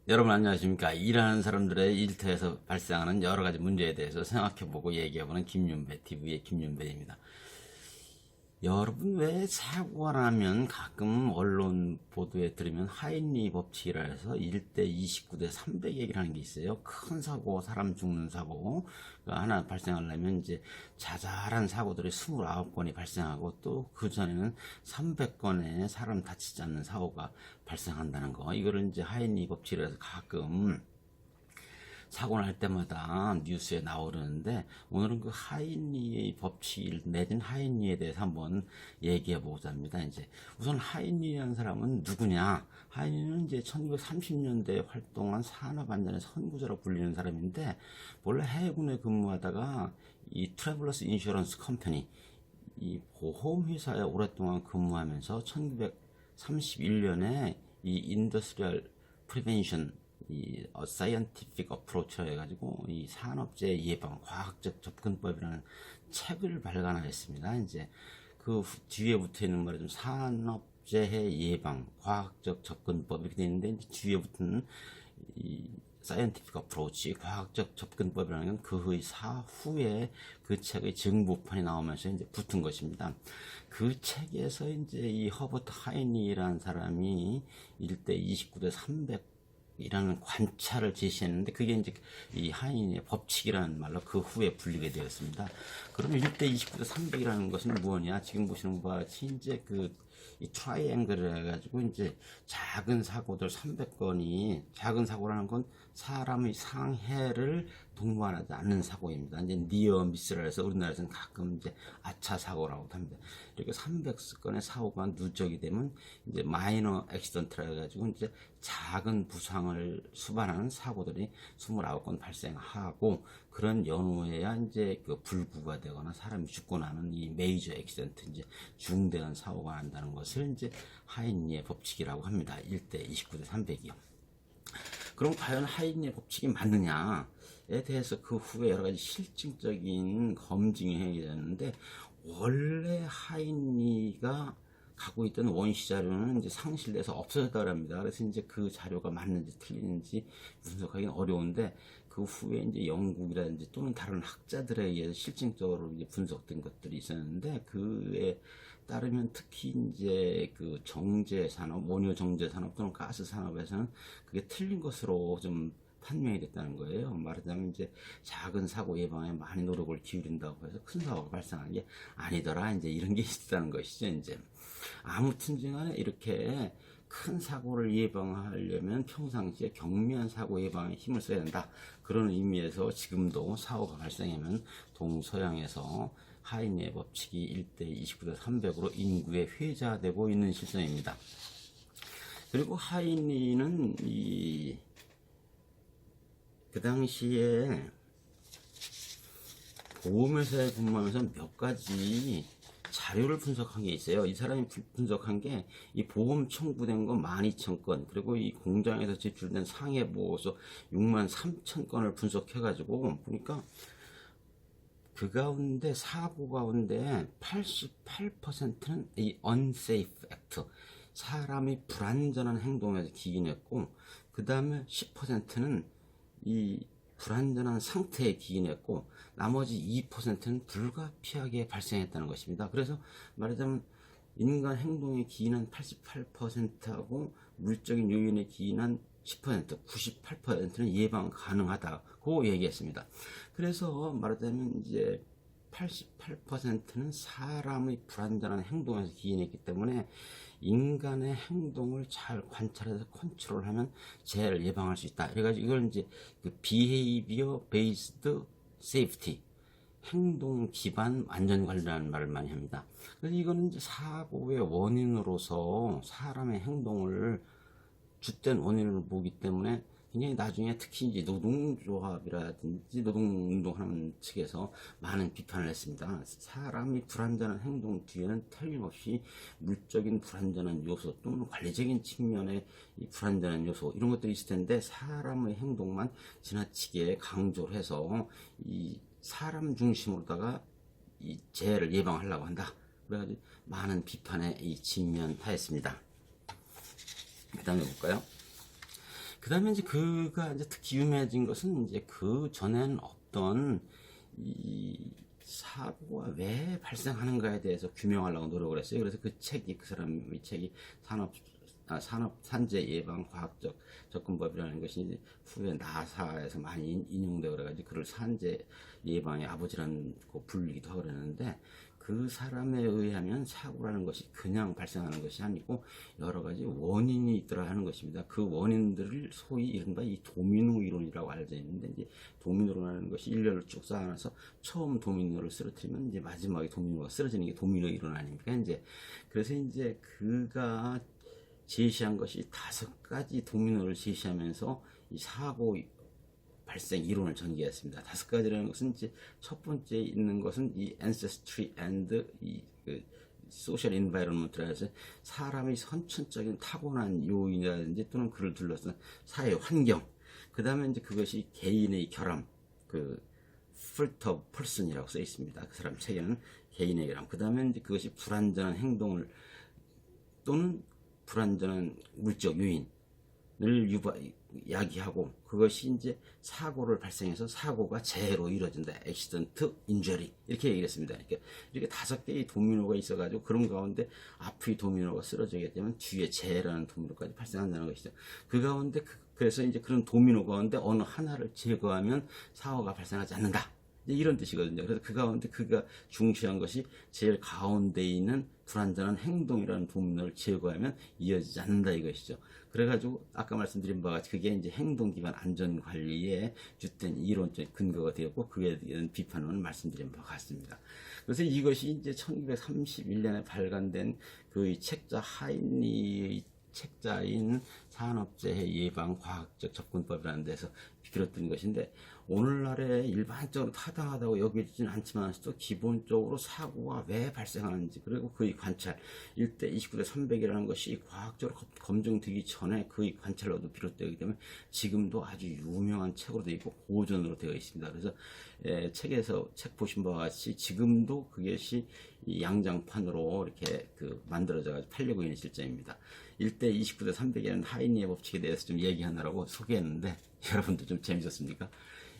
여러분 안녕하십니까? 일하는 사람들의 일터에서 발생하는 여러 가지 문제에 대해서 생각해보고 얘기해보는 김윤배 TV의 김윤배입니다. 여러분 왜 사고가 나면 가끔 언론 보도에 들으면 하인리 법칙이라 해서 1대 29대 300 얘기를 하는 게 있어요. 큰 사고, 사람 죽는 사고 하나 발생하려면 이제 자잘한 사고들이 29건이 발생하고 또 그 전에는 300건의 사람 다치지 않는 사고가 발생한다는 거. 이거를 이제 하인리 법칙이라 해서 가끔 사고 날 때마다 뉴스에 나오는데 오늘은 그 하인리의 법칙 내진 하인리에 대해서 한번 얘기해 보고자 합니다. 이제 우선 하인리라는 사람은 누구냐? 하인리는 이제 1930년대에 활동한 산업안전의 선구자로 불리는 사람인데 원래 해군에 근무하다가 이 트래블러스 인슈런스 컴퍼니 이 보험회사에 오랫동안 근무하면서 1931년에 이 인더스트리얼 프리벤션 이 사이언티픽 어프로치라 해가지고 이 산업재해 예방 과학적 접근법이라는 책을 발간하였습니다. 이제 그 뒤에 붙어 있는 말이 좀 산업재해 예방 과학적 접근법 이렇게 되어 있는데 이제 뒤에 붙은 이 사이언티픽 어프로치 과학적 접근법이라는 건 그의 사후에 그 책의 정보판이 나오면서 이제 붙은 것입니다. 그 책에서 이제 이 허버트 하이니라는 사람이 1대 29대 300 이라는 관찰을 제시했는데 그게 이제 이 하인의 법칙이라는 말로 그 후에 불리게 되었습니다. 그러면 1대 29대 300이라는 것은 무엇이냐? 지금 보시는 바와 같이 이제 이 트라이앵글을 해가지고 이제 작은 사고들 300건이 작은 사고라는 건 사람의 상해를 동반하지 않는 사고입니다. 이제 니어 미스라 해서 우리나라에서는 가끔 이제 아차 사고라고 합니다. 이렇게 300건의 사고가 누적이 되면 이제 마이너 액시던트라 해가지고 이제 작은 부상을 수반하는 사고들이 29건 발생하고 그런 연후에야 이제 그 불구가 되거나 사람이 죽고 나는 이 메이저 액시던트 이제 중대한 사고가 난다는 것을 이제 하인리의 법칙이라고 합니다. 1대 29대 300이요. 그럼 과연 하인리의 법칙이 맞느냐에 대해서 그 후에 여러 가지 실증적인 검증이 해야 되는데 원래 하인리가 갖고 있던 원시 자료는 이제 상실돼서 없어졌다고 합니다. 그래서 이제 그 자료가 맞는지 틀리는지 분석하기는 어려운데 그 후에 이제 영국이라든지 또는 다른 학자들에 의해서 실증적으로 이제 분석된 것들이 있었는데 그에 따르면 특히 이제 그 정제 산업, 원유 정제 산업 또는 가스 산업에서는 그게 틀린 것으로 좀 판명이 됐다는 거예요. 말하자면 이제 작은 사고 예방에 많이 노력을 기울인다고 해서 큰 사고가 발생한 게 아니더라. 이제 이런 게 있다는 것이죠. 이제 아무튼 간에 이렇게 큰 사고를 예방하려면 평상시에 경미한 사고 예방에 힘을 써야 된다. 그런 의미에서 지금도 사고가 발생하면 동서양에서 하인리의 법칙이 1대 29대 300으로 인구에 회자되고 있는 실정입니다. 그리고 하인리는 그 당시에 보험회사에 근무하면서 몇 가지 자료를 분석한 게 있어요. 이 사람이 분석한 게 이 보험 청구된 거 12,000건 그리고 이 공장에서 제출된 상해보고서 63,000건을 분석해가지고 보니까 그 가운데 사고 가운데 88%는 이 unsafe act 사람이 불안전한 행동에서 기인했고 그 다음에 10%는 이 불안전한 상태에 기인했고 나머지 2%는 불가피하게 발생했다는 것입니다. 그래서 말하자면 인간 행동에 기인한 88%하고 물적인 요인에 기인한 10%, 98%는 예방 가능하다고 얘기했습니다. 그래서 말하자면 이제 88%는 사람의 불안전한 행동에서 기인했기 때문에 인간의 행동을 잘 관찰해서 컨트롤하면 재해를 예방할 수 있다. 그래가지고 이걸 이제 그 behavior based safety 행동 기반 안전 관리라는 말을 많이 합니다. 그래서 이거는 이제 사고의 원인으로서 사람의 행동을 주된 원인을 보기 때문에 굉장히 나중에 특히 이제 노동조합이라든지 노동운동하는 측에서 많은 비판을 했습니다. 사람이 불안전한 행동 뒤에는 틀림없이 물적인 불안전한 요소 또는 관리적인 측면의 이 불안전한 요소 이런 것들이 있을 텐데 사람의 행동만 지나치게 강조를 해서 이 사람 중심으로다가 이 재해를 예방하려고 한다. 그래가지고 많은 비판에 이 직면하였습니다. 그 다음에 볼까요? 그다음에 이제 그가 이제 특히 유명해진 것은 이제 그 전엔 없던 이 사고가 왜 발생하는가에 대해서 규명하려고 노력을 했어요. 그래서 그 책이 그 사람의 책이 산업 산재 예방 과학적 접근법이라는 것이 이제 후에 나사에서 많이 인용되고 그래가지고 그를 산재 예방의 아버지라는 거 불리기도 하고 그러는데 그 사람에 의하면 사고라는 것이 그냥 발생하는 것이 아니고 여러 가지 원인이 있더라 하는 것입니다. 그 원인들을 소위 이른바 이 도미노 이론이라고 알려져 있는데 이제 도미노라는 것이 일렬로 쭉 쌓아놔서 처음 도미노를 쓰러뜨리면 이제 마지막에 도미노가 쓰러지는 게 도미노 이론 아닙니까? 이제 그래서 이제 그가 제시한 것이 5가지 도미노를 제시하면서 이 사고 발생 이론을 전개했습니다. 5가지라는 것은 이제 첫 번째 있는 것은 이 ancestry and 그 social environment라 해서 사람의 선천적인 타고난 요인이라든지 또는 그를 둘러싼 사회 환경, 그 다음에 이제 그것이 개인의 결함, 그 fruit of person이라고 써 있습니다. 그 사람 책에는 개인의 결함, 그 다음에 이제 그것이 불완전한 행동을 또는 불완전한 물적 요인을 야기하고 그것이 이제 사고를 발생해서 사고가 재해로 이루어진다. 액시던트, 인저리 이렇게 얘기를 했습니다. 이렇게 5개의 도미노가 있어가지고 그런 가운데 앞의 도미노가 쓰러지게 되면 뒤에 재해라는 도미노까지 발생한다는 것이죠. 그 가운데 그래서 이제 그런 도미노 가운데 어느 하나를 제거하면 사고가 발생하지 않는다. 이런 뜻이거든요. 그래서 그 가운데 그가 중시한 것이 제일 가운데 있는 불완전한 행동이라는 도미노를 제거하면 이어지지 않는다 이것이죠. 그래가지고 아까 말씀드린 바와 같이 그게 이제 행동 기반 안전 관리에 주된 이론적 근거가 되었고 그에 대한 비판을 말씀드린 바와 같습니다. 그래서 이것이 이제 1931년에 발간된 그 책자 하인리의 책자인 산업재해 예방 과학적 접근법이라는 데서 비롯된 것인데 오늘날에 일반적으로 타당하다고 여기지는 않지만서도 기본적으로 사고가 왜 발생하는지 그리고 그의 관찰 1대 29대 300이라는 것이 과학적으로 검증되기 전에 그의 관찰로도 비롯되기 때문에 지금도 아주 유명한 책으로 되어 있고 고전으로 되어 있습니다. 그래서 책에서 책 보신 바와 같이 지금도 그것이 양장판으로 이렇게 만들어져 가지고 팔리고 있는 실정입니다. 1대 29대 300이라는 하이니의 법칙에 대해서 좀 얘기하느라고 소개했는데 여러분도 좀 재밌었습니까?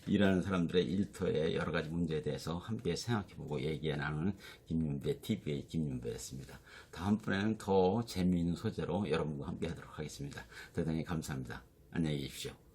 일하는 사람들의 일터의 여러 가지 문제에 대해서 함께 생각해보고 얘기 나누는 김윤배 TV의 김윤배였습니다. 다음번에는 더 재미있는 소재로 여러분과 함께 하도록 하겠습니다. 대단히 감사합니다. 안녕히 계십시오.